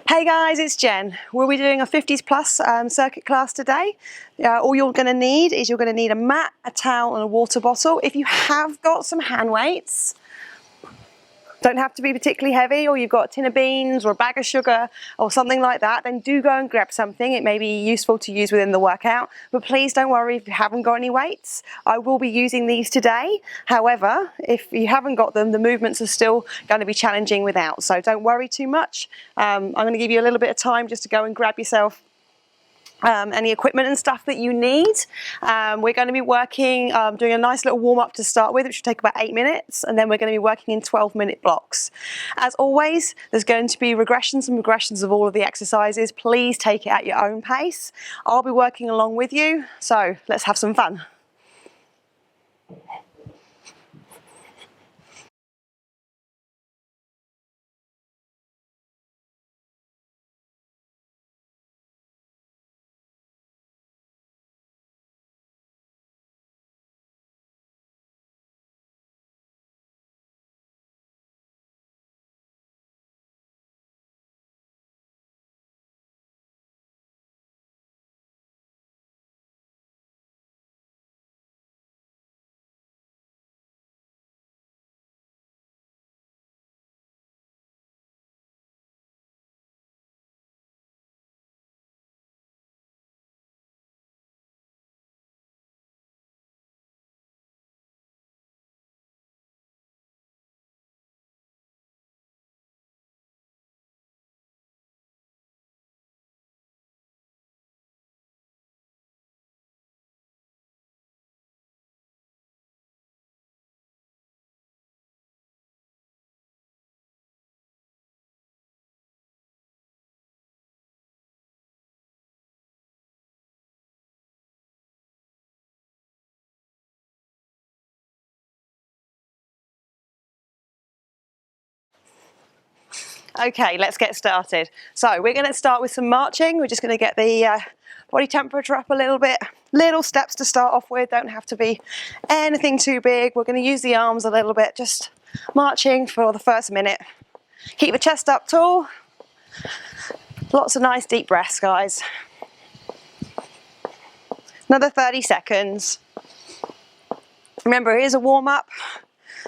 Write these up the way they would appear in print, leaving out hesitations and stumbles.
Hey guys, it's Jen. We'll be doing a 50s plus circuit class today. All you're going to need is you're going to need a mat, a towel and a water bottle. If you have got some hand weights, don't have to be particularly heavy, or you've got a tin of beans or a bag of sugar or something like that, then do go and grab something. It may be useful to use within the workout, but please don't worry if you haven't got any weights. I will be using these today. However, if you haven't got them, the movements are still going to be challenging without, so don't worry too much. I'm going to give you a little bit of time just to go and grab yourself any equipment and stuff that you need. We're going to be working, doing a nice little warm up to start with, which will take about 8 minutes, and then we're going to be working in 12-minute blocks. As always, there's going to be regressions and regressions of all of the exercises. Please take it at your own pace. I'll be working along with you, so let's have some fun. Okay, let's get started. So we're going to start with some marching. We're just going to get the body temperature up a little bit. Little steps to start off with, don't have to be anything too big. We're going to use the arms a little bit, just marching for the first minute. Keep the chest up tall. Lots of nice deep breaths, guys. Another 30 seconds. Remember, here's a warm up,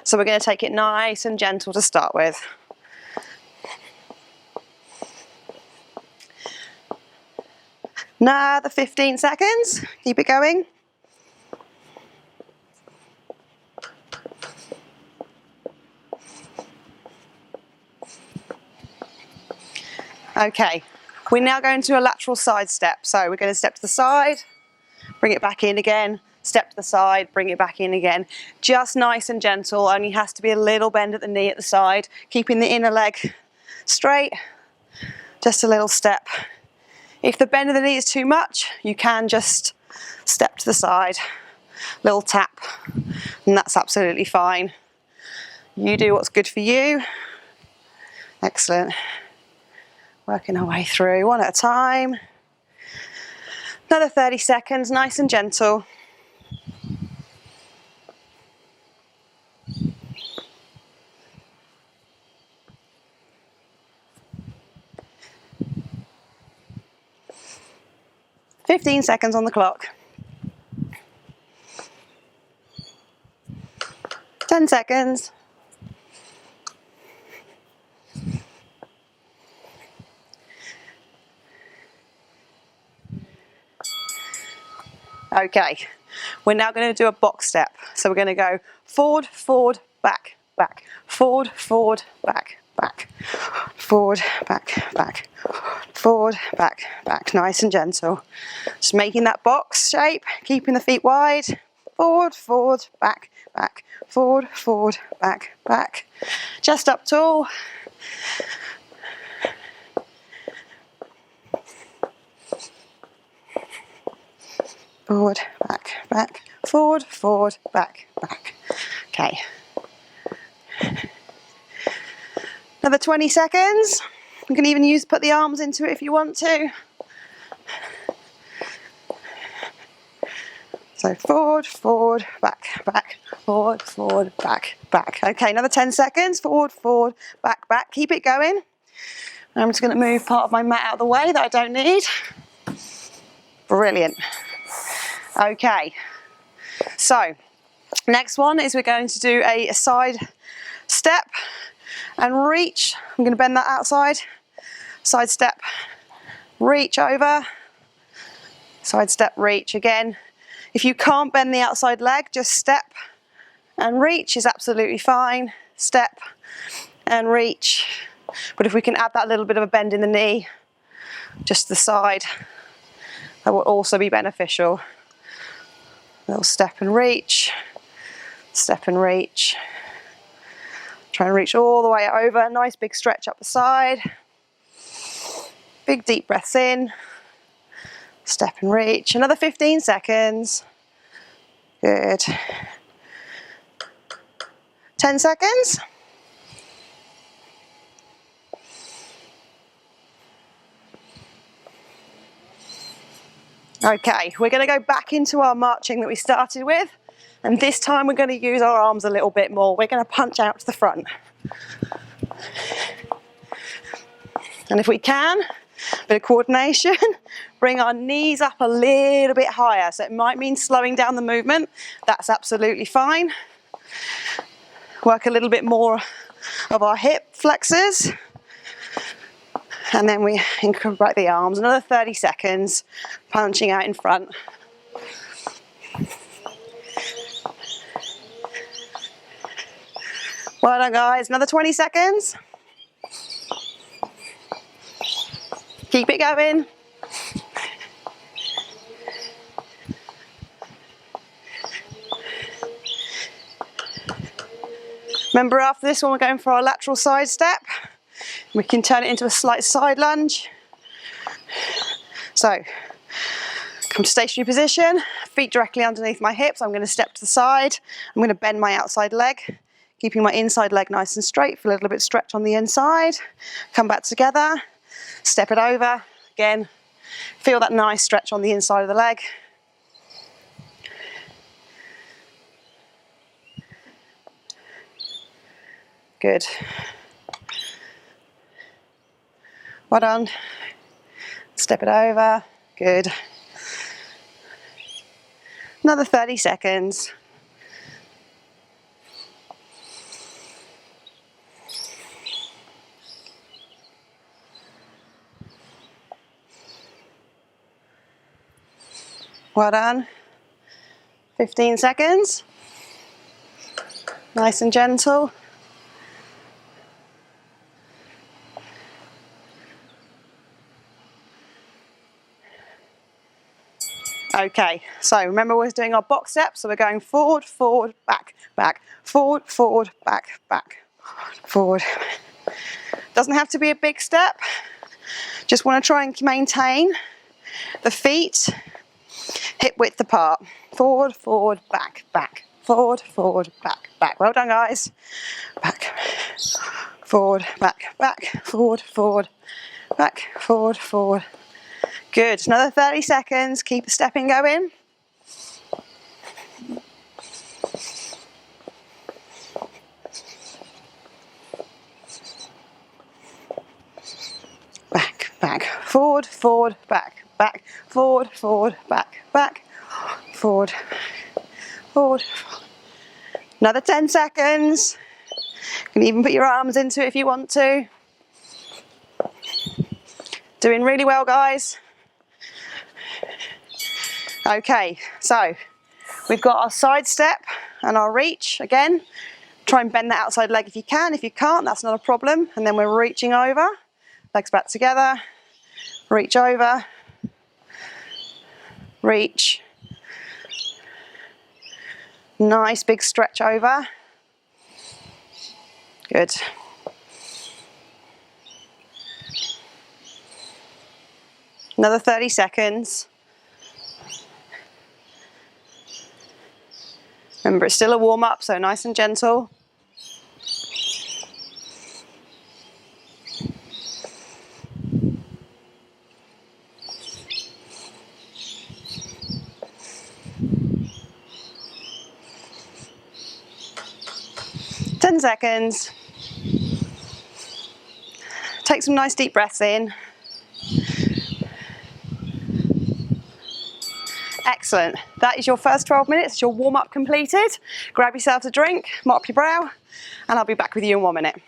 so we're going to take it nice and gentle to start with. Another 15 seconds, keep it going. Okay, we're now going to a lateral side step. So we're going to step to the side, bring it back in again, step to the side, bring it back in again. Just nice and gentle, only has to be a little bend at the knee at the side, keeping the inner leg straight, just a little step. If the bend of the knee is too much, you can just step to the side, little tap, and that's absolutely fine. You do what's good for you. Excellent. Working our way through one at a time. Another 30 seconds, nice and gentle. "15 seconds on the clock. 10 seconds. Okay, we're now going to do a box step. So we're going to go forward, forward, back, back, forward, forward, back, back, forward, back, back, forward, back, back. Nice and gentle. Just making that box shape, keeping the feet wide. Forward, forward, back, back, forward, forward, back, back. Chest up tall. Forward, back, back, forward, forward, back, back. Okay. Another 20 seconds. You can even put the arms into it if you want to. So forward, forward, back, back, forward, forward, back, back. Okay, another 10 seconds. Forward, forward, back, back. Keep it going. I'm just going to move part of my mat out of the way that I don't need. Brilliant. Okay, so next one is we're going to do a side step and reach. I'm going to bend that outside, side step, reach over, side step, reach again. If you can't bend the outside leg, just step and reach is absolutely fine. Step and reach. But if we can add that little bit of a bend in the knee, just the side, that will also be beneficial. A little step and reach, step and reach. Try and reach all the way over. Nice big stretch up the side. Big deep breaths in. Step and reach. Another 15 seconds. Good. 10 seconds. Okay, we're going to go back into our marching that we started with, and this time we're going to use our arms a little bit more. We're going to punch out to the front. And if we can, a bit of coordination, bring our knees up a little bit higher. So it might mean slowing down the movement. That's absolutely fine. Work a little bit more of our hip flexors. And then we incorporate the arms. Another 30 seconds, punching out in front. Well done, guys. Another 20 seconds. Keep it going. Remember, after this one, we're going for our lateral side step. We can turn it into a slight side lunge. So, come to stationary position, feet directly underneath my hips. I'm going to step to the side. I'm going to bend my outside leg, keeping my inside leg nice and straight. Feel a little bit stretch on the inside. Come back together, step it over. Again, feel that nice stretch on the inside of the leg. Good. Well done. Step it over. Good. Another 30 seconds. Well done. 15 seconds. Nice and gentle. Okay, so remember we're doing our box steps, so we're going forward, forward, back, back, forward, forward, back, back, forward. Doesn't have to be a big step. Just want to try and maintain the feet hip width apart. Forward, forward, back, back, forward, forward, back, back. Well done, guys. Back, forward, back, back, forward, forward, back, forward, forward. Good. Another 30 seconds. Keep the stepping going. Back, back, forward, forward, back, back, forward, forward, back, back, forward, forward. Another 10 seconds. You can even put your arms into it if you want to. Doing really well, guys. Okay, so we've got our side step and our reach. Again, try and bend the outside leg if you can. If you can't, that's not a problem. And then we're reaching over, legs back together, reach over, reach. Nice big stretch over. Good. Another 30 seconds. Remember, it's still a warm-up, so nice and gentle. Ten seconds. Take some nice deep breaths in. Excellent. That is your first 12 minutes. It's your warm-up completed. Grab yourself a drink, mop your brow, and I'll be back with you in 1 minute.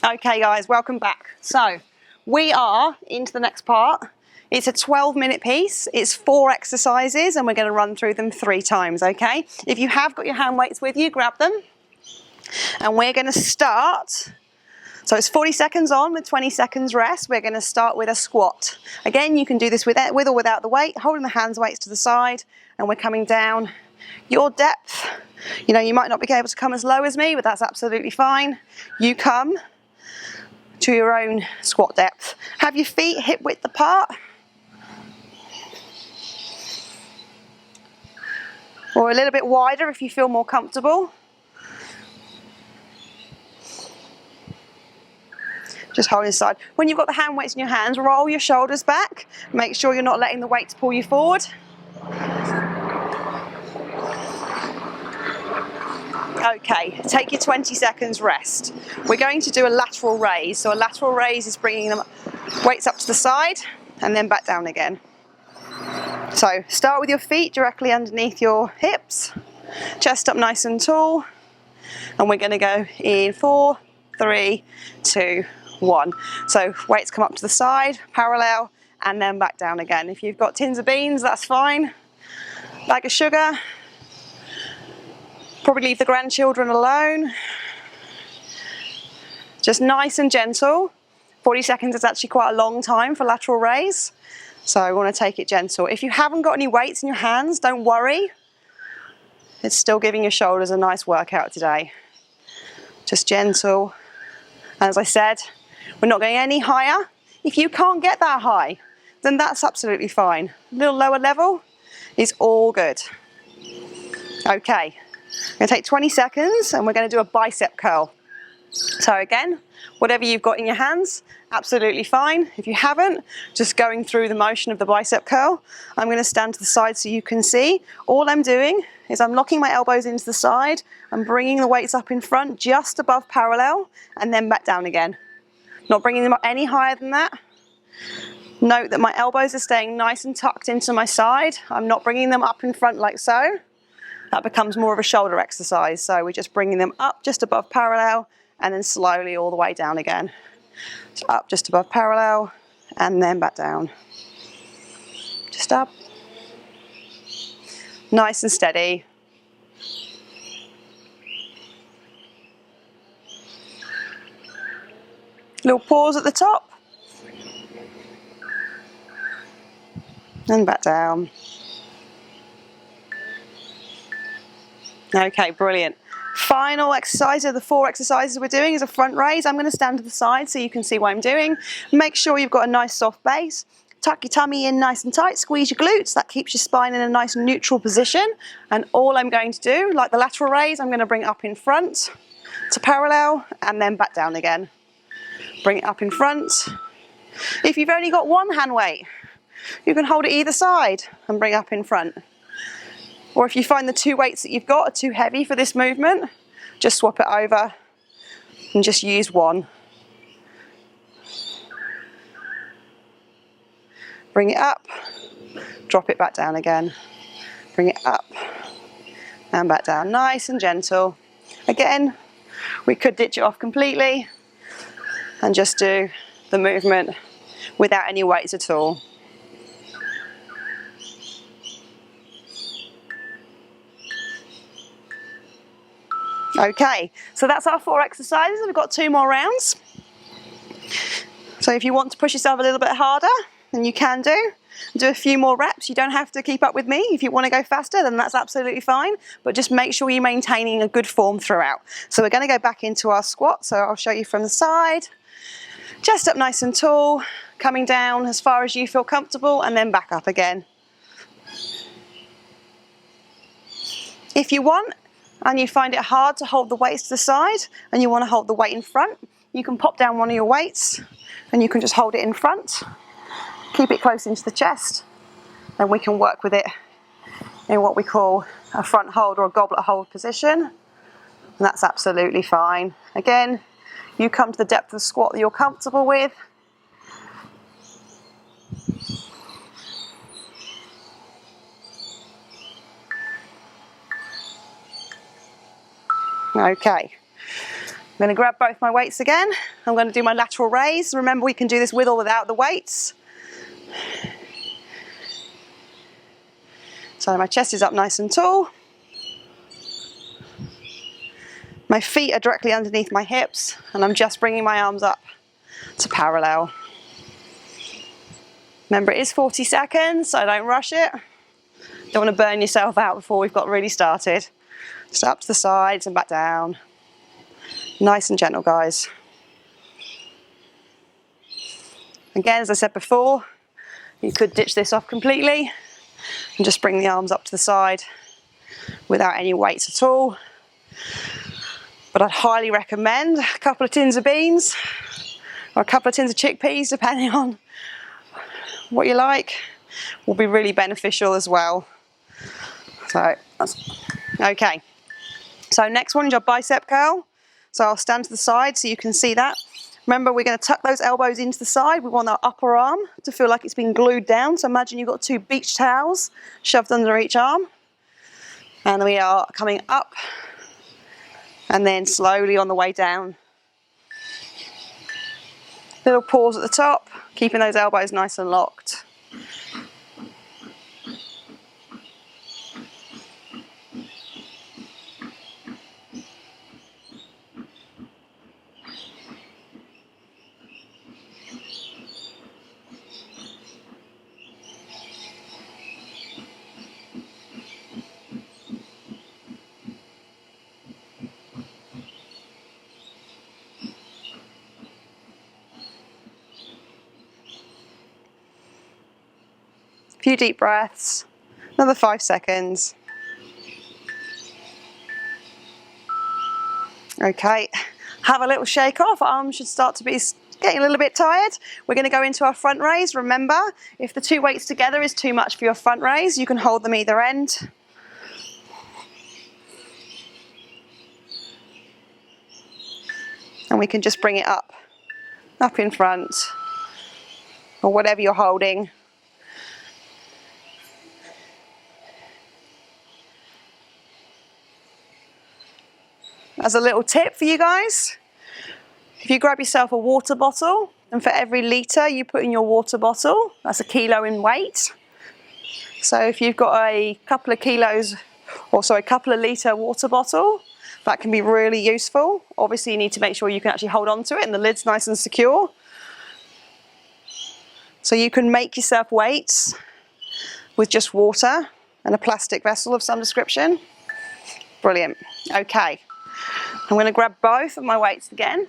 Okay guys, welcome back. So we are into the next part. It's a 12-minute piece. It's 4 exercises and we're going to run through them 3 times, okay? If you have got your hand weights with you, grab them. And we're going to start, so it's 40 seconds on with 20 seconds rest. We're going to start with a squat. Again, you can do this with or without the weight, holding the hands weights to the side, and we're coming down. Your depth, you know, you might not be able to come as low as me, but that's absolutely fine. You come to your own squat depth. Have your feet hip width apart. Or a little bit wider if you feel more comfortable. Just holding side. When you've got the hand weights in your hands, roll your shoulders back. Make sure you're not letting the weights pull you forward. Okay, take your 20 seconds rest. We're going to do a lateral raise. So a lateral raise is bringing them weights up to the side and then back down again. So start with your feet directly underneath your hips, chest up nice and tall, and we're going to go in 4, 3, 2, 1. So weights come up to the side, parallel, and then back down again. If you've got tins of beans, that's fine. Bag of sugar. Probably leave the grandchildren alone. Just nice and gentle. 40 seconds is actually quite a long time for lateral raise. So I want to take it gentle. If you haven't got any weights in your hands, don't worry. It's still giving your shoulders a nice workout today. Just gentle. As I said, we're not going any higher. If you can't get that high, then that's absolutely fine. A little lower level is all good. Okay. I'm going to take 20 seconds and we're going to do a bicep curl. So again, whatever you've got in your hands, absolutely fine. If you haven't, just going through the motion of the bicep curl. I'm going to stand to the side so you can see. All I'm doing is I'm locking my elbows into the side. I'm bringing the weights up in front just above parallel and then back down again. Not bringing them up any higher than that. Note that my elbows are staying nice and tucked into my side. I'm not bringing them up in front like so. That becomes more of a shoulder exercise. So we're just bringing them up just above parallel and then slowly all the way down again. So up just above parallel and then back down. Just up. Nice and steady. Little pause at the top. And back down. Okay, brilliant. Final exercise of the 4 exercises we're doing is a front raise. I'm going to stand to the side so you can see what I'm doing. Make sure you've got a nice soft base. Tuck your tummy in nice and tight, squeeze your glutes. That keeps your spine in a nice neutral position. And all I'm going to do, like the lateral raise, I'm going to bring it up in front to parallel and then back down again. Bring it up in front. If you've only got one hand weight, you can hold it either side and bring up in front. Or if you find the 2 weights that you've got are too heavy for this movement, just swap it over and just use one. Bring it up, drop it back down again. Bring it up and back down, nice and gentle. Again, we could ditch it off completely and just do the movement without any weights at all. Okay, so that's our 4 exercises. We've got 2 more rounds. So if you want to push yourself a little bit harder, then you can do a few more reps. You don't have to keep up with me. If you want to go faster, then that's absolutely fine, but just make sure you're maintaining a good form throughout. So we're going to go back into our squat. So I'll show you from the side. Chest up nice and tall, coming down as far as you feel comfortable, and then back up again. If you want, and you find it hard to hold the weights to the side, and you want to hold the weight in front, you can pop down one of your weights, and you can just hold it in front. Keep it close into the chest, and we can work with it in what we call a front hold or a goblet hold position, and that's absolutely fine. Again, you come to the depth of the squat that you're comfortable with. Okay, I'm going to grab both my weights again. I'm going to do my lateral raise. Remember, we can do this with or without the weights. So my chest is up nice and tall. My feet are directly underneath my hips, and I'm just bringing my arms up to parallel. Remember, it is 40 seconds, so don't rush it. Don't want to burn yourself out before we've got really started. Just up to the sides and back down. Nice and gentle, guys. Again, as I said before, you could ditch this off completely and just bring the arms up to the side without any weights at all. But I'd highly recommend a couple of tins of beans or a couple of tins of chickpeas, depending on what you like, will be really beneficial as well. So that's okay. So next one is your bicep curl. So I'll stand to the side so you can see that. Remember, we're going to tuck those elbows into the side. We want our upper arm to feel like it's been glued down. So imagine you've got 2 beach towels shoved under each arm. And we are coming up and then slowly on the way down. Little pause at the top, keeping those elbows nice and locked. Few deep breaths, another 5 seconds. Okay, have a little shake off. Arms should start to be getting a little bit tired. We're going to go into our front raise. Remember, if the 2 weights together is too much for your front raise, you can hold them either end. And we can just bring it up in front, or whatever you're holding. As a little tip for you guys, if you grab yourself a water bottle, and for every litre you put in your water bottle, that's 1 kilo in weight. So if you've got a couple of litre water bottle, that can be really useful. Obviously you need to make sure you can actually hold on to it and the lid's nice and secure. So you can make yourself weights with just water and a plastic vessel of some description. Brilliant. Okay. I'm going to grab both of my weights again,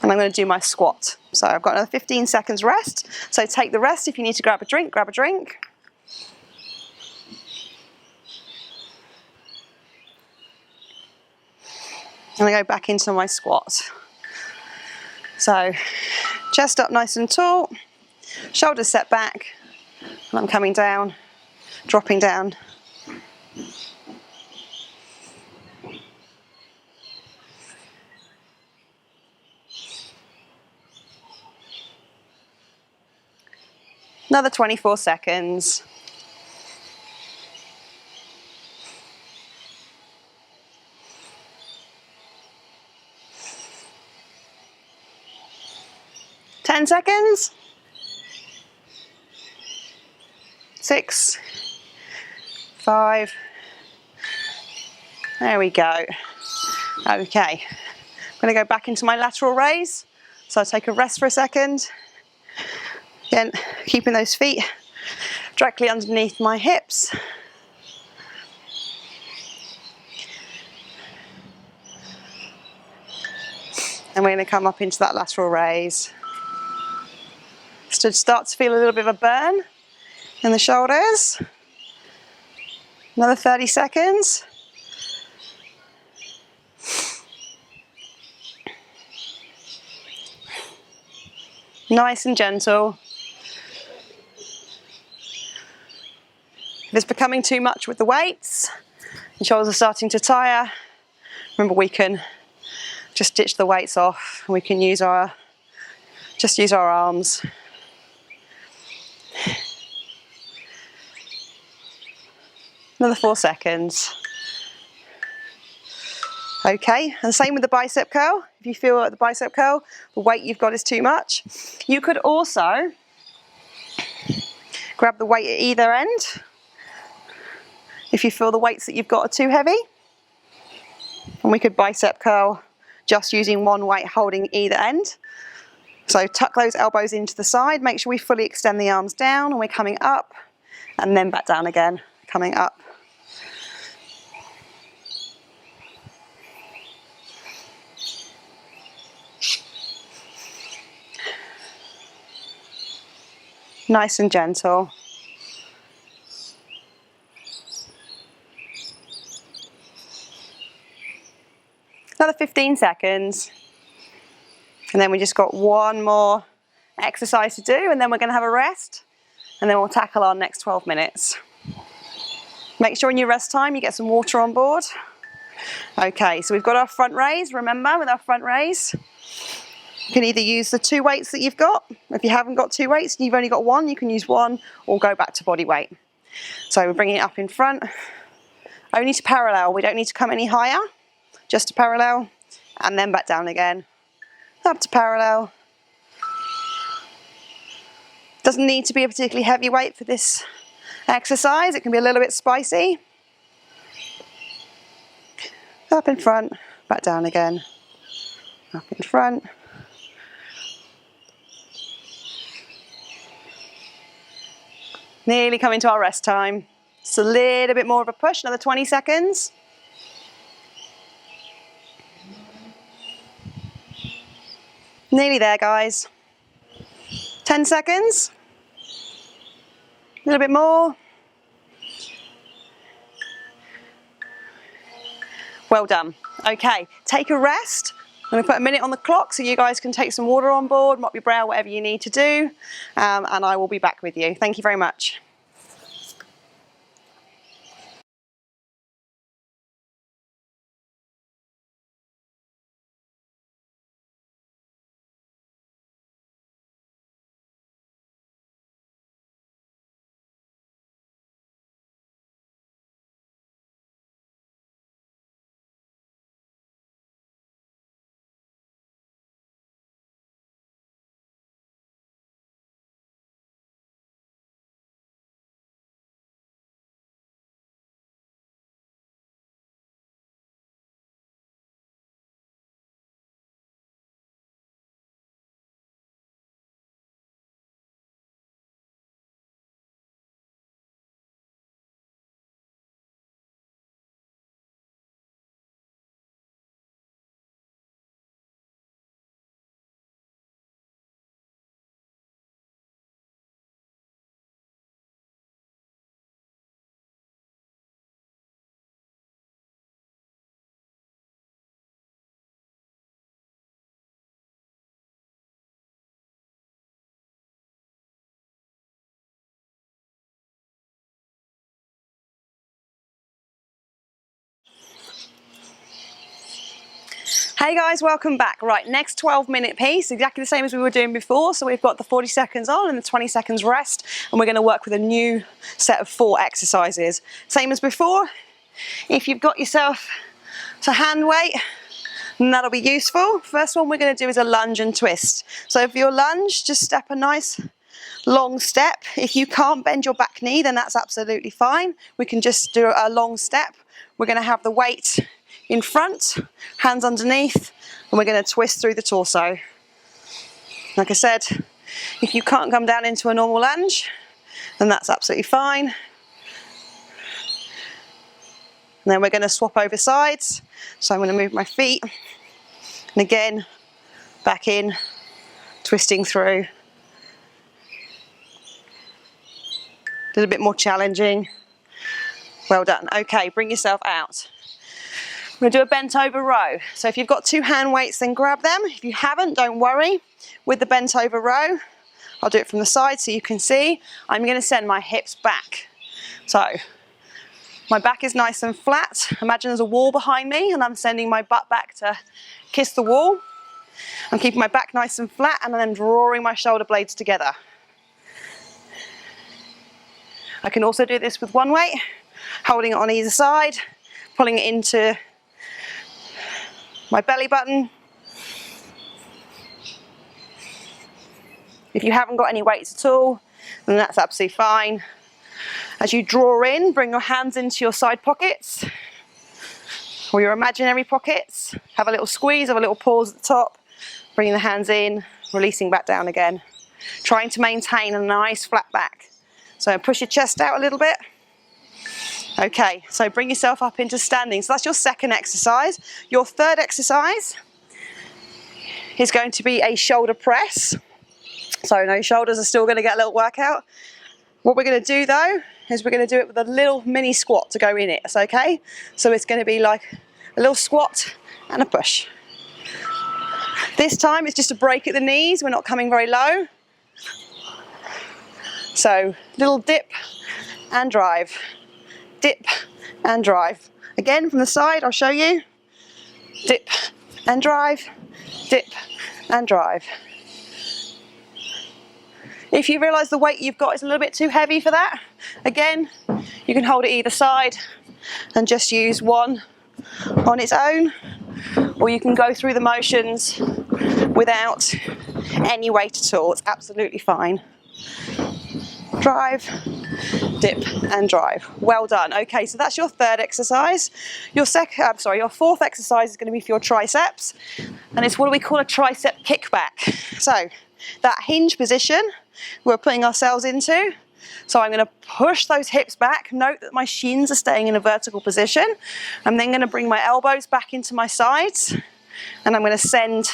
and I'm going to do my squat. So I've got another 15 seconds rest. So take the rest. If you need to grab a drink, grab a drink. And I go back into my squat. So chest up nice and tall, shoulders set back, and I'm coming down, dropping down, Another 24 seconds. Ten seconds. 6, 5. There we go. Okay, I'm going to go back into my lateral raise. So I'll take a rest for a second. Again, keeping those feet directly underneath my hips. And we're going to come up into that lateral raise. Start to feel a little bit of a burn in the shoulders. Another 30 seconds. Nice and gentle. If it's becoming too much with the weights, and shoulders are starting to tire, remember we can just ditch the weights off and we can use our arms. Another 4 seconds. Okay, and same with the bicep curl. If you feel like the bicep curl, the weight you've got is too much, you could also grab the weight at either end. If you feel the weights that you've got are too heavy, and we could bicep curl just using one weight holding either end. So tuck those elbows into the side, make sure we fully extend the arms down, and we're coming up and then back down again, coming up. Nice and gentle. Another 15 seconds. And then we just got one more exercise to do, and then we're going to have a rest, and then we'll tackle our next 12 minutes. Make sure in your rest time you get some water on board. Okay, so we've got our front raise. Remember, with our front raise, you can either use the 2 weights that you've got. If you haven't got 2 weights and you've only got 1, you can use 1 or go back to body weight. So we're bringing it up in front, only to parallel. We don't need to come any higher, just to parallel, and then back down again. Up to parallel. Doesn't need to be a particularly heavy weight for this exercise. It can be a little bit spicy. Up in front, back down again. Up in front. Nearly coming to our rest time. Just a little bit more of a push, another 20 seconds. Nearly there, guys. 10 seconds. A little bit more. Well done. Okay, take a rest. I'm going to put a minute on the clock so you guys can take some water on board, mop your brow, whatever you need to do, and I will be back with you. Thank you very much. Hey guys, welcome back. Right, next 12-minute piece, exactly the same as we were doing before. So we've got the 40 seconds on and the 20 seconds rest, and we're going to work with a new set of 4 exercises. Same as before. If you've got yourself a hand weight, then that'll be useful. First one we're going to do is a lunge and twist. So for your lunge, just step a nice long step. If you can't bend your back knee, then that's absolutely fine. We can just do a long step. We're going to have the weight in front, hands underneath, and we're going to twist through the torso. Like I said, if you can't come down into a normal lunge, then that's absolutely fine. And then we're going to swap over sides. So I'm going to move my feet, and again, back in, twisting through. A little bit more challenging. Well done. Okay, bring yourself out. We're going to do a bent over row. So if you've got 2 hand weights, then grab them. If you haven't, don't worry. With the bent over row, I'll do it from the side so you can see. I'm going to send my hips back. So my back is nice and flat. Imagine there's a wall behind me and I'm sending my butt back to kiss the wall. I'm keeping my back nice and flat and then drawing my shoulder blades together. I can also do this with one weight, holding it on either side, pulling it into my belly button. If you haven't got any weights at all, then that's absolutely fine. As you draw in, bring your hands into your side pockets or your imaginary pockets. Have a little squeeze, have a little pause at the top, bringing the hands in, releasing back down again. Trying to maintain a nice flat back. So push your chest out a little bit. Okay, so bring yourself up into standing. So that's your second exercise. Your third exercise is going to be a shoulder press. So no, shoulders are still going to get a little workout. What we're going to do though, is we're going to do it with a little mini squat to go in it. It's okay? So it's going to be like a little squat and a push. This time it's just a break at the knees. We're not coming very low. So little dip and drive. Dip and drive. Again from the side, I'll show you. Dip and drive, dip and drive. If you realise the weight you've got is a little bit too heavy for that, again, you can hold it either side and just use one on its own, or you can go through the motions without any weight at all. It's absolutely fine. Drive, dip and drive. Well done. Okay, so that's your third exercise. Your fourth exercise is going to be for your triceps, and it's what we call a tricep kickback. So that hinge position we're putting ourselves into. So I'm going to push those hips back. Note that my shins are staying in a vertical position. I'm then going to bring my elbows back into my sides, and I'm going to send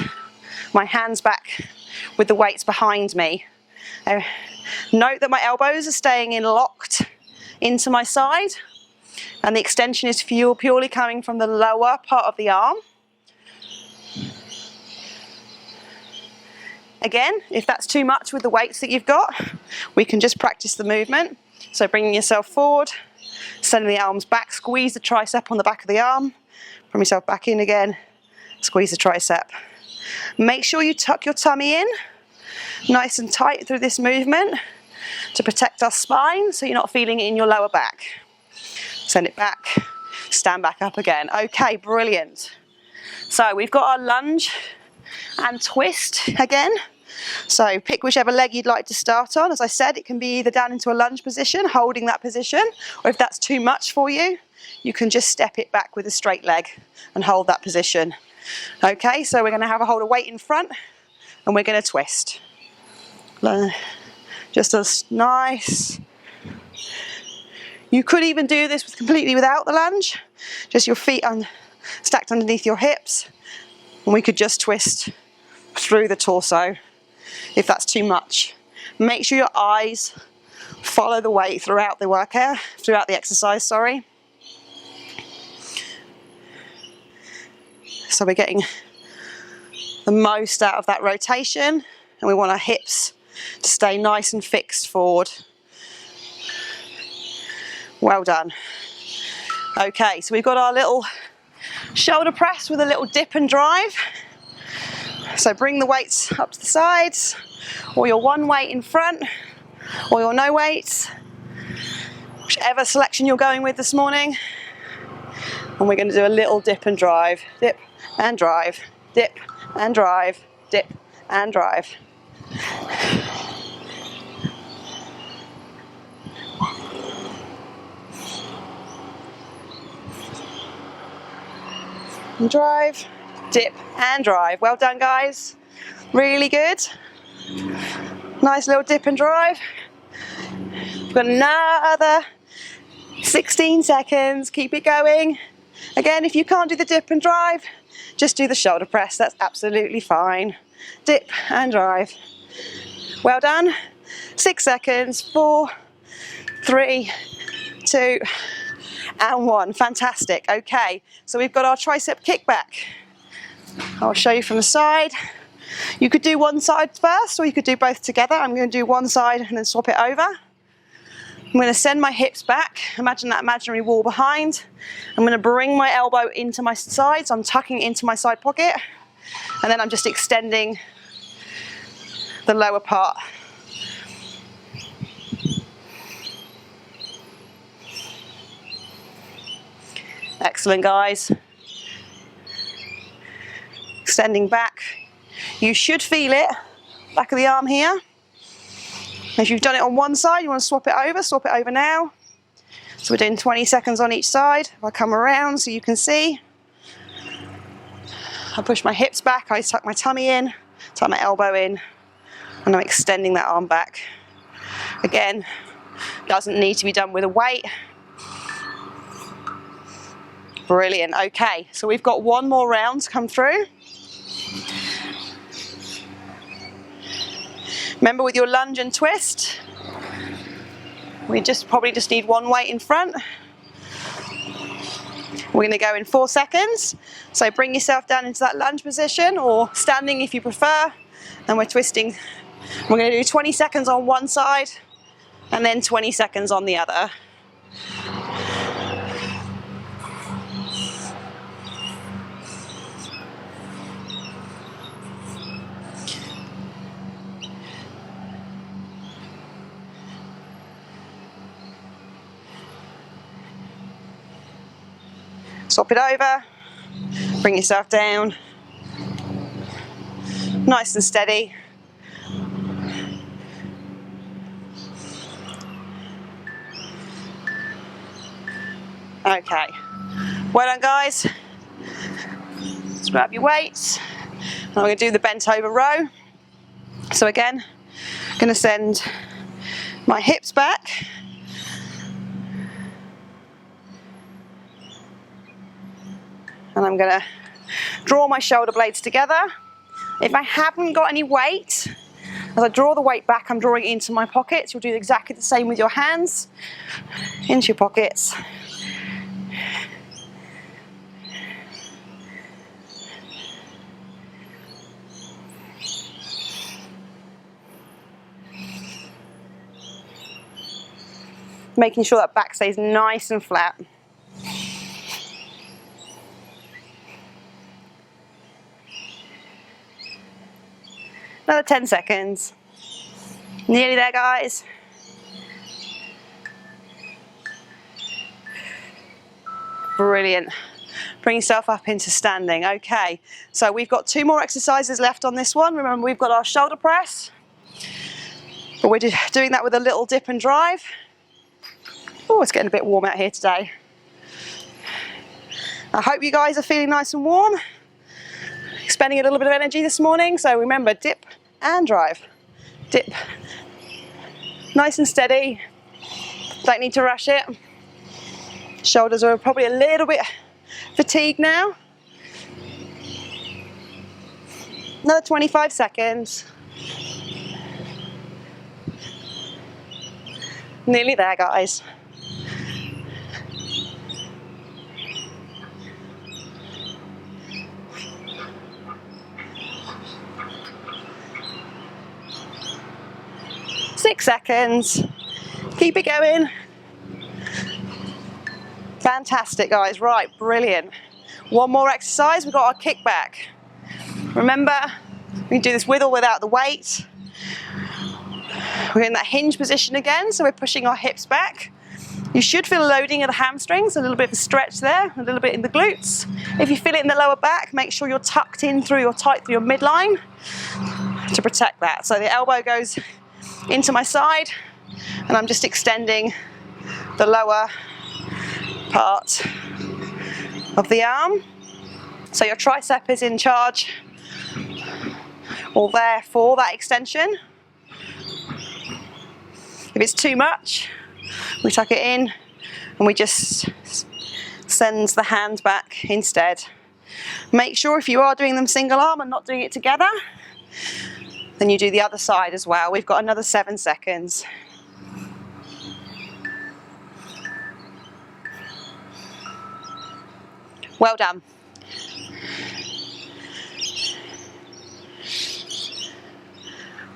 my hands back with the weights behind me. Note that my elbows are staying in locked into my side, and the extension is purely coming from the lower part of the arm. Again, if that's too much with the weights that you've got, we can just practice the movement. So bringing yourself forward, sending the arms back, squeeze the tricep on the back of the arm, bring yourself back in again, squeeze the tricep. Make sure you tuck your tummy in nice and tight through this movement to protect our spine so you're not feeling it in your lower back. Send it back, stand back up again. Okay, brilliant. So we've got our lunge and twist again. So pick whichever leg you'd like to start on. As I said, it can be either down into a lunge position, holding that position, or if that's too much for you, you can just step it back with a straight leg and hold that position. Okay, so we're going to have a hold of weight in front and we're going to twist. Just as nice. You could even do this completely without the lunge, just your feet stacked underneath your hips, and we could just twist through the torso if that's too much. Make sure your eyes follow the weight throughout the workout, throughout the exercise, sorry. So we're getting the most out of that rotation, and we want our hips to stay nice and fixed forward. Well done. Okay, so we've got our little Shoulder press with a little dip and drive. So bring the weights up to the sides, or your one weight in front, or your no weights, whichever selection you're going with this morning. And we're going to do a little dip and drive, dip and drive, dip and drive, dip and drive. And drive, dip and drive. Well done, guys. Really good. Nice little dip and drive. We've got another 16 seconds. Keep it going. Again, if you can't do the dip and drive, just do the shoulder press. That's absolutely fine. Dip and drive. Well done. 6 seconds. 4, 3, 2, and 1. Fantastic. Okay, so we've got our tricep kickback. I'll show you from the side. You could do one side first, or you could do both together. I'm going to do one side and then swap it over. I'm going to send my hips back. Imagine that imaginary wall behind. I'm going to bring my elbow into my side, so I'm tucking it into my side pocket, and then I'm just extending the lower part. Excellent, guys. Extending back. You should feel it, back of the arm here. If you've done it on one side, you want to swap it over now. So we're doing 20 seconds on each side. If I come around so you can see, I push my hips back, I tuck my tummy in, tuck my elbow in, and I'm extending that arm back. Again, doesn't need to be done with a weight. Brilliant. Okay, so we've got one more round to come through. Remember, with your lunge and twist, we probably just need one weight in front. We're going to go in 4 seconds. So bring yourself down into that lunge position, or standing if you prefer. And we're twisting. We're going to do 20 seconds on one side and then 20 seconds on the other. Swap it over, bring yourself down, nice and steady. Okay, well done, guys. Let's grab your weights. I'm going to do the bent over row. So again, I'm going to send my hips back. And I'm going to draw my shoulder blades together. If I haven't got any weight, as I draw the weight back, I'm drawing it into my pockets. You'll do exactly the same with your hands, into your pockets. Making sure that back stays nice and flat. Another 10 seconds. Nearly there, guys. Brilliant. Bring yourself up into standing. Okay, so we've got 2 more exercises left on this one. Remember, we've got our shoulder press, but we're doing that with a little dip and drive. Oh, it's getting a bit warm out here today. I hope you guys are feeling nice and warm. Expending a little bit of energy this morning, so remember, dip and drive. Dip. Nice and steady. Don't need to rush it. Shoulders are probably a little bit fatigued now. Another 25 seconds. Nearly there, guys. Six seconds. Keep it going. Fantastic, guys. Right, brilliant. One more exercise, we've got our kickback. Remember, we can do this with or without the weight. We're in that hinge position again, so we're pushing our hips back. You should feel a loading of the hamstrings, a little bit of a stretch there, a little bit in the glutes. If you feel it in the lower back, make sure you're tucked in through your tight through your midline to protect that. So the elbow goes into my side, and I'm just extending the lower part of the arm. So your tricep is in charge, or there for that extension. If it's too much, we tuck it in and we just send the hand back instead. Make sure if you are doing them single arm and not doing it together, then you do the other side as well. We've got another 7 seconds. Well done.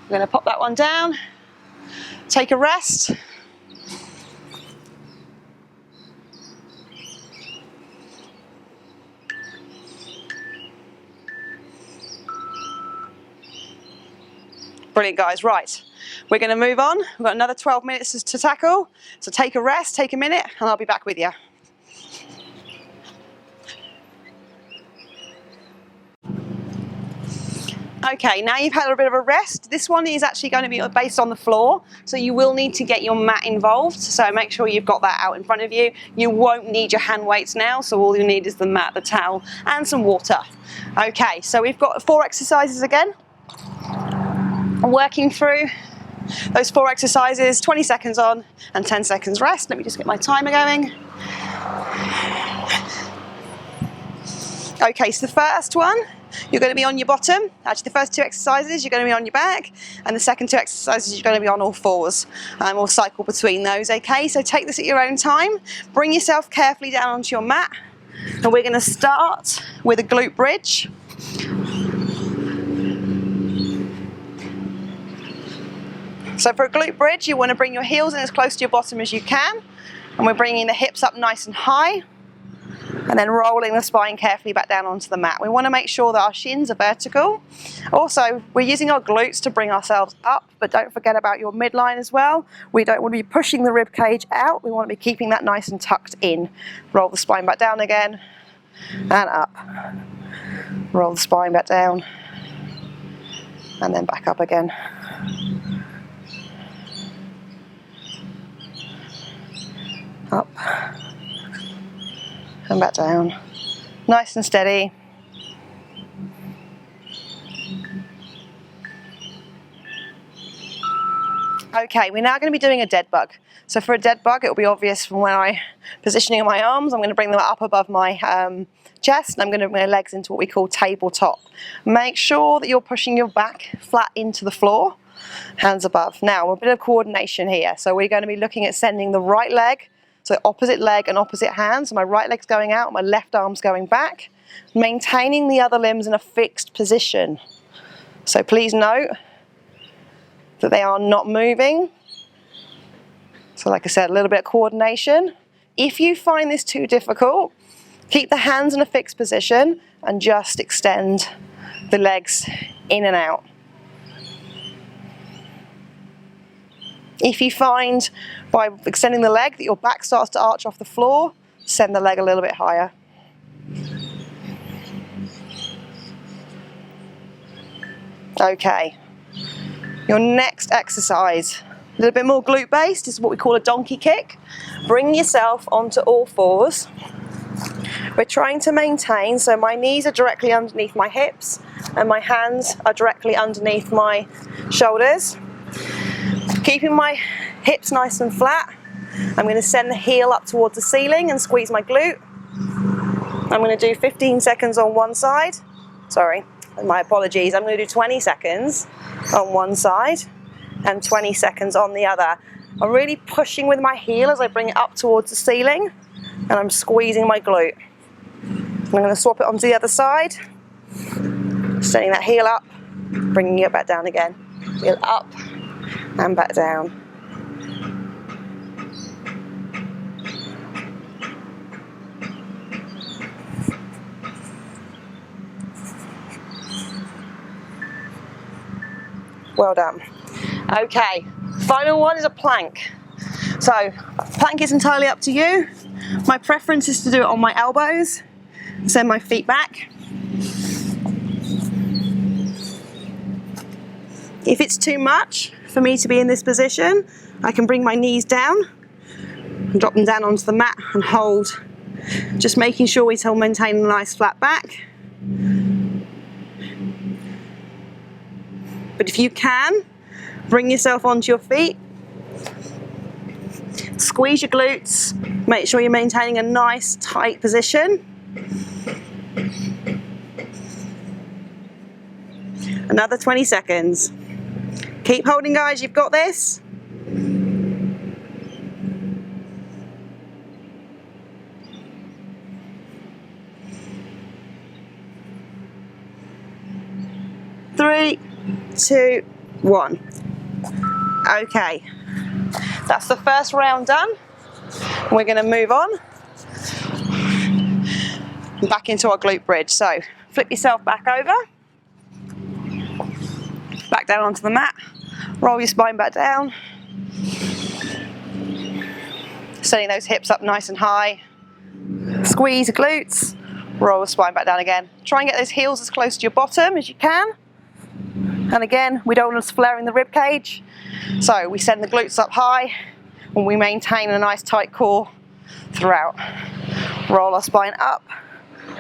We're going to pop that one down, take a rest. Brilliant, guys. Right, we're going to move on. We've got another 12 minutes to tackle. So take a rest, take a minute, and I'll be back with you. Okay, now you've had a little bit of a rest. This one is actually going to be based on the floor, so you will need to get your mat involved. So make sure you've got that out in front of you. You won't need your hand weights now, so all you need is the mat, the towel, and some water. Okay, so we've got 4 exercises again. Working through those 4 exercises, 20 seconds on and 10 seconds rest. Let me just get my timer going. Okay, so the first one, you're going to be on your bottom. Actually, the first 2 exercises, you're going to be on your back, and the second 2 exercises, you're going to be on all 4s. We'll cycle between those, okay? So take this at your own time. Bring yourself carefully down onto your mat, and we're going to start with a glute bridge. So for a glute bridge, you want to bring your heels in as close to your bottom as you can, and we're bringing the hips up nice and high, and then rolling the spine carefully back down onto the mat. We want to make sure that our shins are vertical. Also, we're using our glutes to bring ourselves up, but don't forget about your midline as well. We don't want to be pushing the rib cage out. We want to be keeping that nice and tucked in. Roll the spine back down again, and up. Roll the spine back down, and then back up again. Up and back down, nice and steady. Okay, we're now going to be doing a dead bug. So for a dead bug, it will be obvious from when I'm positioning my arms. I'm going to bring them up above my chest, and I'm going to bring my legs into what we call tabletop. Make sure that you're pushing your back flat into the floor, hands above. Now, a bit of coordination here. So we're going to be looking at sending the right leg, so opposite leg and opposite hand. So my right leg's going out, my left arm's going back, maintaining the other limbs in a fixed position. So please note that they are not moving. So like I said, a little bit of coordination. If you find this too difficult, keep the hands in a fixed position and just extend the legs in and out. If you find by extending the leg that your back starts to arch off the floor, send the leg a little bit higher. Okay, your next exercise, a little bit more glute based, is what we call a donkey kick. Bring yourself onto all 4s. We're trying to maintain, so my knees are directly underneath my hips and my hands are directly underneath my shoulders. Keeping my hips nice and flat, I'm going to send the heel up towards the ceiling and squeeze my glute. I'm going to do 15 seconds on one side. Sorry, my apologies. I'm going to do 20 seconds on one side and 20 seconds on the other. I'm really pushing with my heel as I bring it up towards the ceiling, and I'm squeezing my glute. I'm going to swap it onto the other side, sending that heel up, bringing it back down again. Heel up and back down. Well done. Okay, final one is a plank. So, plank is entirely up to you. My preference is to do it on my elbows, send my feet back. If it's too much for me to be in this position, I can bring my knees down and drop them down onto the mat and hold, just making sure we still maintain a nice flat back. But if you can, bring yourself onto your feet, squeeze your glutes, make sure you're maintaining a nice tight position. Another 20 seconds. Keep holding, guys, you've got this. Three, two, one. Okay, that's the first round done. We're going to move on back into our glute bridge. So flip yourself back over, back down onto the mat, roll your spine back down, setting those hips up nice and high, squeeze the glutes, roll the spine back down again. Try and get those heels as close to your bottom as you can. And again, we don't want us flaring the rib cage, so we send the glutes up high and we maintain a nice tight core throughout. Roll our spine up,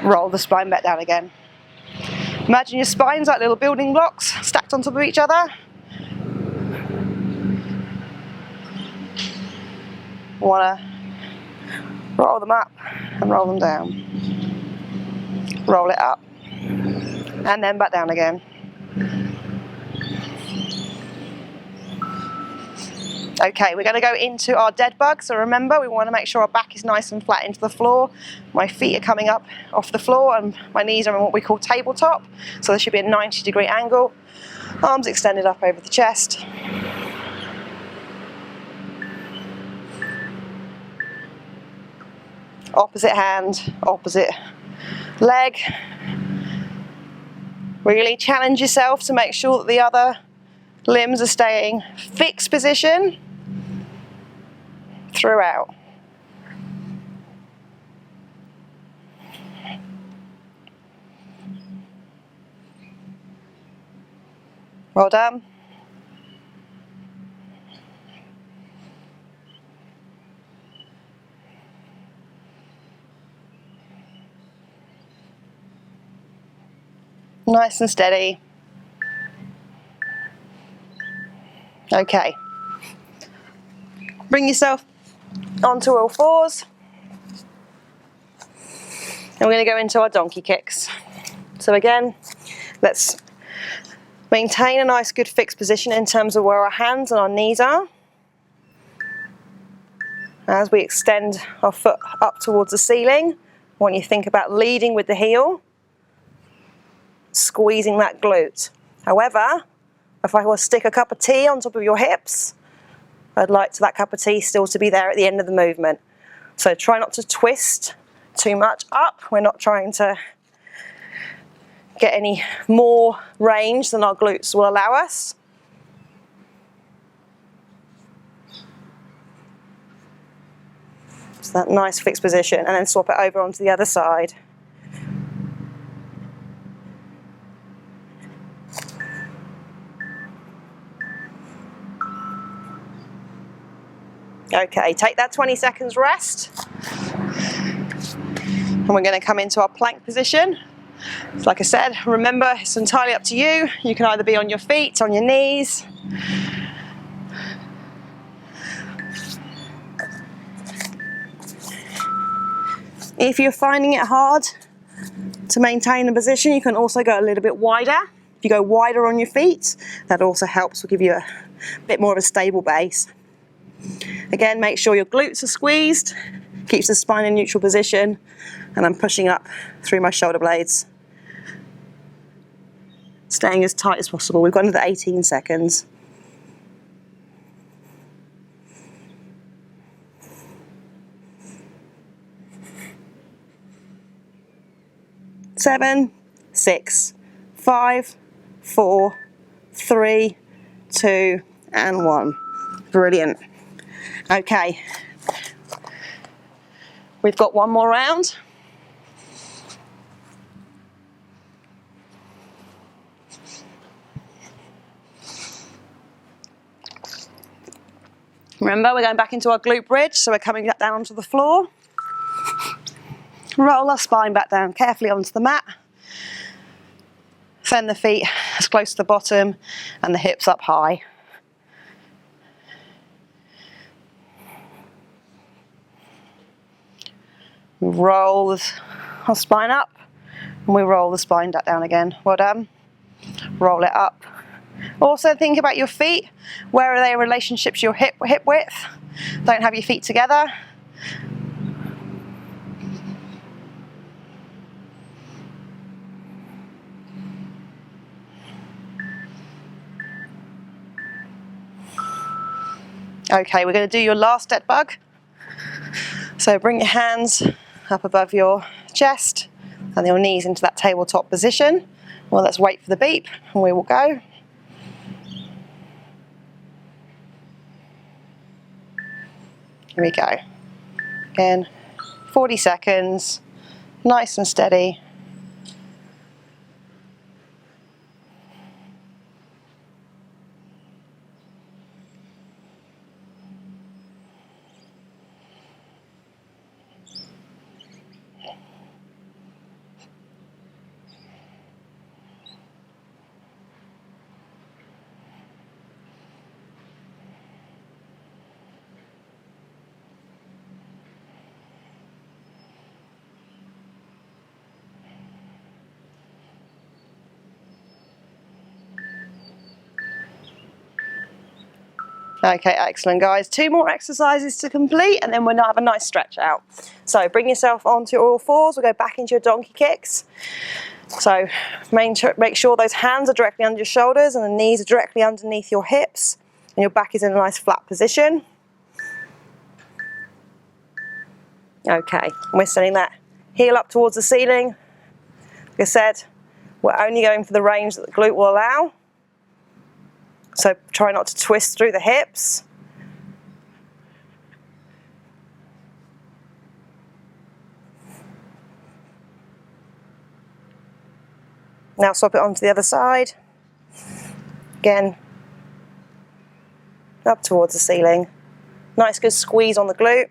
roll the spine back down again. Imagine your spines like little building blocks stacked on top of each other. We want to roll them up and roll them down. Roll it up and then back down again. Okay, we're going to go into our dead bug, so remember we want to make sure our back is nice and flat into the floor. My feet are coming up off the floor and my knees are in what we call tabletop, so there should be a 90-degree angle. Arms extended up over the chest. Opposite hand, opposite leg. Really challenge yourself to make sure that the other limbs are staying fixed position throughout. Well done. Nice and steady. Okay. Bring yourself onto all fours. And we're going to go into our donkey kicks. So again, let's maintain a nice good fixed position in terms of where our hands and our knees are. As we extend our foot up towards the ceiling, I want you to think about leading with the heel, squeezing that glute. However, if I were to stick a cup of tea on top of your hips, I'd like that cup of tea still to be there at the end of the movement. So try not to twist too much up. We're not trying to get any more range than our glutes will allow us. So that nice fixed position, and then swap it over onto the other side. Okay, take that 20 seconds rest. And we're going to come into our plank position. So like I said, remember, it's entirely up to you. You can either be on your feet, on your knees. If you're finding it hard to maintain a position, you can also go a little bit wider. If you go wider on your feet, that also helps. Will give you a bit more of a stable base. Again, make sure your glutes are squeezed, keeps the spine in neutral position, and I'm pushing up through my shoulder blades. Staying as tight as possible. We've got another 18 seconds. Seven, 6, 5, 4, 3, 2, and 1. Brilliant. Okay. We've got one more round. Remember, we're going back into our glute bridge, so we're coming back down onto the floor. Roll our spine back down carefully onto the mat. Send the feet as close to the bottom and the hips up high. We roll our spine up and we roll the spine back down again. Well done. Roll it up. Also think about your feet. Where are they in relationship to your hip width? Don't have your feet together. Okay, we're going to do your last dead bug. So bring your hands up above your chest and your knees into that tabletop position. Well, let's wait for the beep and we will go. Here we go. Again, 40 seconds, nice and steady. Okay, excellent guys. 2 more exercises to complete and then we'll have a nice stretch out. So bring yourself onto all fours, we'll go back into your donkey kicks. So make sure those hands are directly under your shoulders and the knees are directly underneath your hips and your back is in a nice flat position. Okay, and we're sending that heel up towards the ceiling. Like I said, we're only going for the range that the glute will allow. So try not to twist through the hips. Now swap it onto the other side. Again, up towards the ceiling. Nice good squeeze on the glute.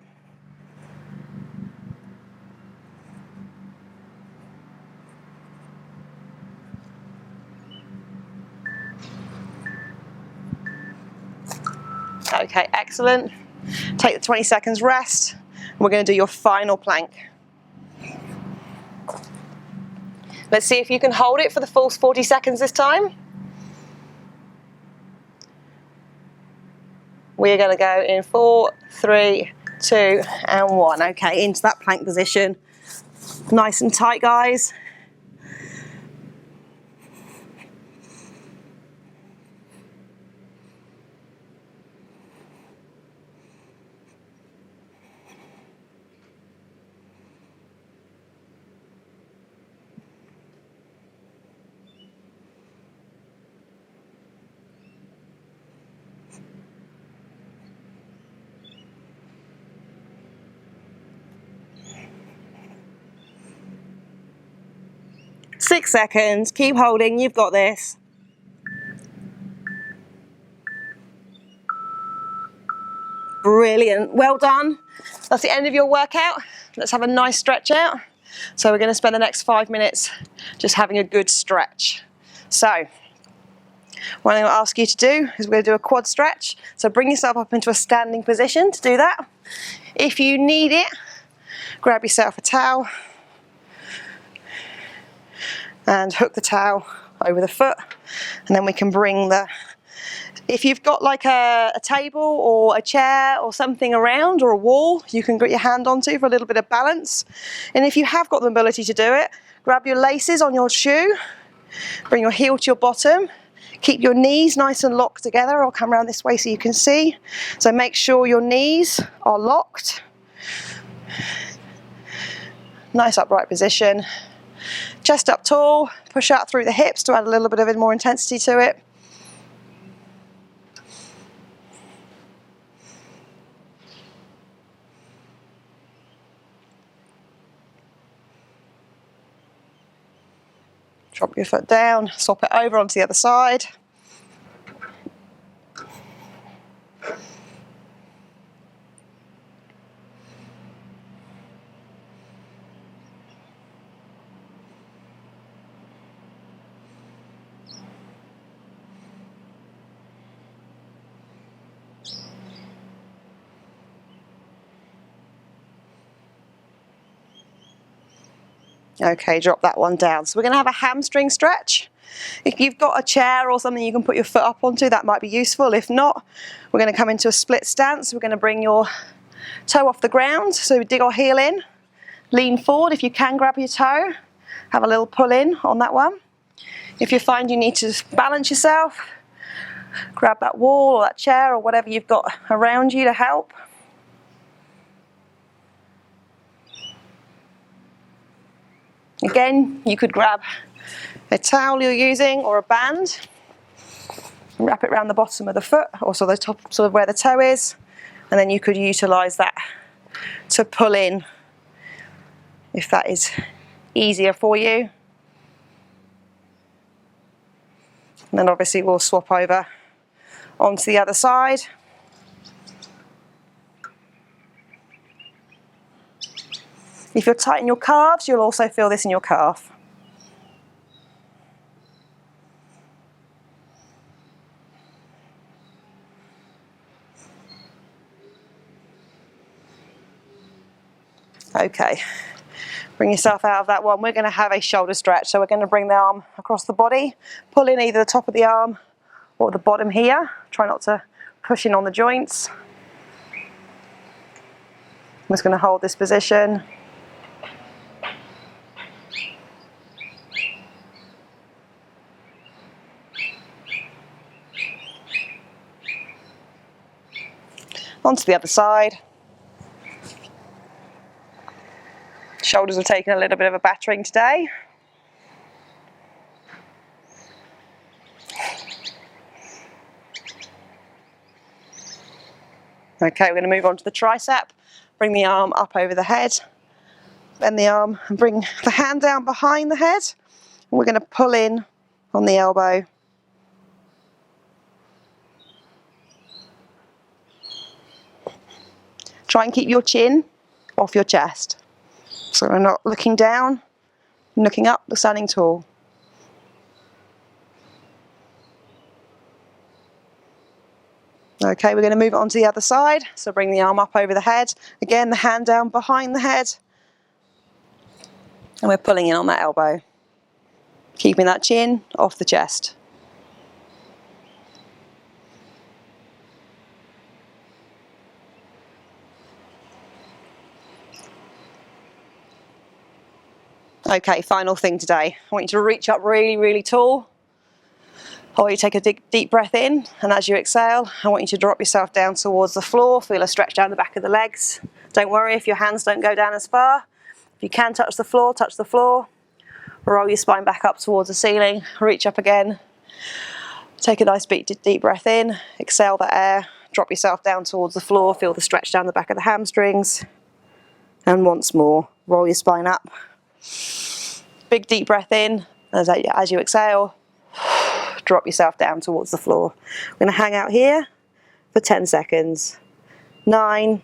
Okay, excellent. Take the 20 seconds rest. We're going to do your final plank. Let's see if you can hold it for the full 40 seconds this time. We're going to go in 4, 3, 2, and 1. Okay, into that plank position. Nice and tight, guys. Six seconds, keep holding, you've got this. Brilliant, well done. That's the end of your workout. Let's have a nice stretch out. So we're going to spend the next 5 minutes just having a good stretch. So what I'm going to ask you to do is we're going to do a quad stretch. So bring yourself up into a standing position to do that. If you need it, grab yourself a towel and hook the towel over the foot, and then we can bring the, if you've got like a table or a chair or something around or a wall you can get your hand onto for a little bit of balance. And if you have got the ability to do it, grab your laces on your shoe, bring your heel to your bottom, keep your knees nice and locked together. I'll come around this way so you can see. So make sure your knees are locked. Nice upright position. Chest up tall, push out through the hips to add a little bit of more intensity to it. Drop your foot down, swap it over onto the other side. Okay, drop that one down. So we're going to have a hamstring stretch. If you've got a chair or something you can put your foot up onto, that might be useful. If not, we're going to come into a split stance. We're going to bring your toe off the ground. So we dig our heel in, lean forward. If you can, grab your toe, have a little pull in on that one. If you find you need to balance yourself, grab that wall or that chair or whatever you've got around you to help. Again, you could grab a towel you're using or a band, and wrap it around the bottom of the foot, or so the top, sort of where the toe is, and then you could utilise that to pull in if that is easier for you. And then obviously we'll swap over onto the other side. If you're tight in your calves, you'll also feel this in your calf. Okay, bring yourself out of that one. We're going to have a shoulder stretch, so we're going to bring the arm across the body, pull in either the top of the arm or the bottom here. Try not to push in on the joints. I'm just going to hold this position. Onto the other side. Shoulders have taken a little bit of a battering today. Okay, we're going to move on to the tricep. Bring the arm up over the head. Bend the arm and bring the hand down behind the head. And we're going to pull in on the elbow. Try and keep your chin off your chest. So we're not looking down, looking up, but standing tall. Okay, we're going to move it on to the other side. So bring the arm up over the head. Again, the hand down behind the head. And we're pulling in on that elbow. Keeping that chin off the chest. Okay, final thing today. I want you to reach up really, really tall. I want you to take a deep breath in, and as you exhale, I want you to drop yourself down towards the floor. Feel a stretch down the back of the legs. Don't worry if your hands don't go down as far. If you can touch the floor, touch the floor. Roll your spine back up towards the ceiling. Reach up again. Take a nice deep breath in. Exhale the air. Drop yourself down towards the floor. Feel the stretch down the back of the hamstrings. And once more, roll your spine up. Big deep breath in. As you exhale, drop yourself down towards the floor. We're going to hang out here for 10 seconds. 9,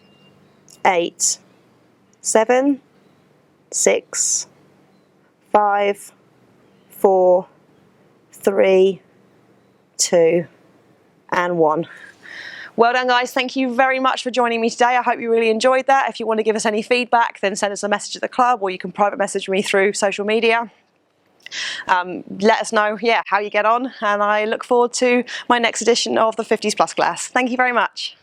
8, 7, 6, 5, 4, 3, 2, and 1. Well done, guys. Thank you very much for joining me today. I hope you really enjoyed that. If you want to give us any feedback, then send us a message at the club, or you can private message me through social media. Let us know, how you get on, and I look forward to my next edition of the 50s Plus class. Thank you very much.